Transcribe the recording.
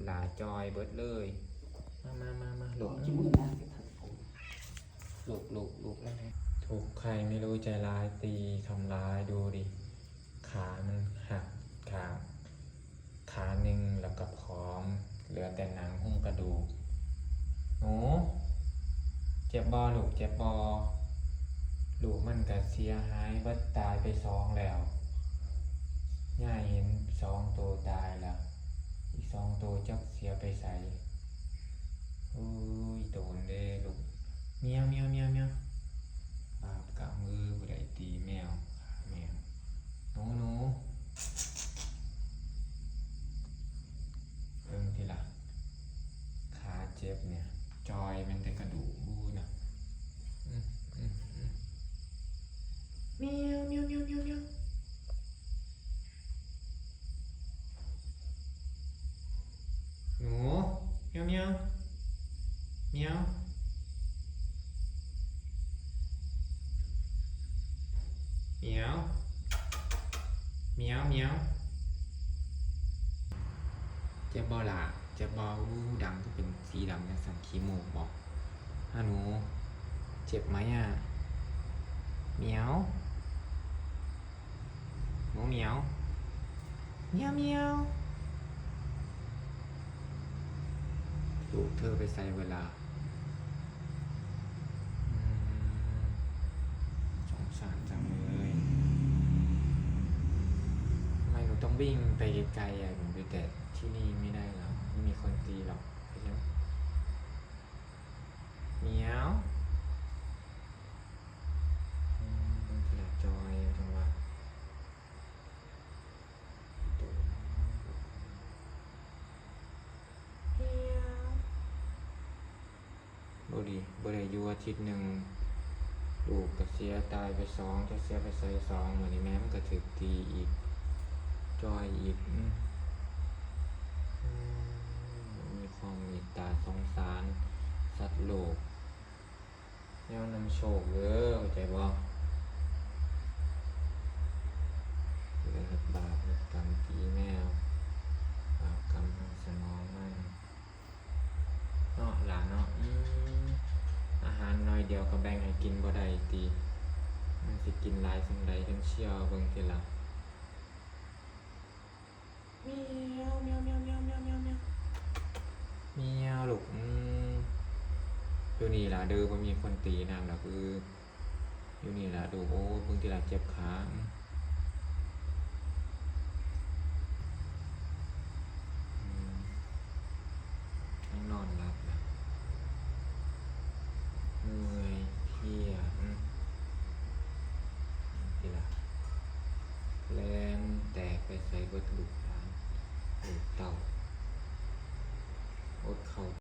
หลาจอยเบิดเลยมาหลบจิ้มนะหลบแล้วถูกใครไม่รู้ใจร้ายตีทำร้ายดูดิขามันหักขาหนึ่งแล้วก็พร้อมเหลือแต่หนังหุ้มกระดูกหนูเจ็บบอลูกเจ็บบอลูกมันก็เสียหายว่าตายไป2แล้วย่าเห็น2ตัวตายแล้วอีก2ตัวจักเสียไปใส่อุ้ยโดนเด้ลูกเมียวบาปกะมือผู้ใดตีแมวหนูเรื่องที่ละขาเจ็บเนี่ยจอยมันแต่กระดูกบูนะเมียวหนูเมียวเมียวเมียวเมียวเมียวเมียวเจ็บบอล่ะเจ็บบอดังก็เป็นสีดำนะสังคีโมบอกหนูเจ็บไหมอ่ะเหมียวหนูเหมียวลูกเธอไปใส่เวลาสงสารจังเลยทำไมหนูต้องวิ่งไปไกลๆอ่ะหนูไปแต่ที่นี่ไม่ได้หรอกไม่มีคนตีหรอกเข้าใจไหมเหมียวมันจะจอยจังวะบ่ได้อยู่อาทิตย์หนึ่งลูกก็เสียตายไป2จะเสียไปใส่2เหมือนนี้แม่มันก็ถึกตีอีกจอยอีกมีความเมตตาสงสารสัตว์โลกแนวนำโชคเด้อเข้าใจบ่เรื่องบาปกรรมตีแมวบาปกรรมทางสมองมันเนาะหลานเนาะอาหารน้อยเดียวก็แบ่งให้กินบ่ได้ตีมันสิกินหลายสิ่งใดจังเชี่ยวเบิ่งทีละเมียวลูกอยู่นี่ล่ะเด้อบ่มีคนตีนำล่ะคืออยู่นี่ล่ะดูโอ้เบิ่งทีละเจ็บขายังนอนหลับนะเหนื่อยเพลียทีละแลนแตกไปใส่เบิดลูกหลานลูกเต่าอดเข้า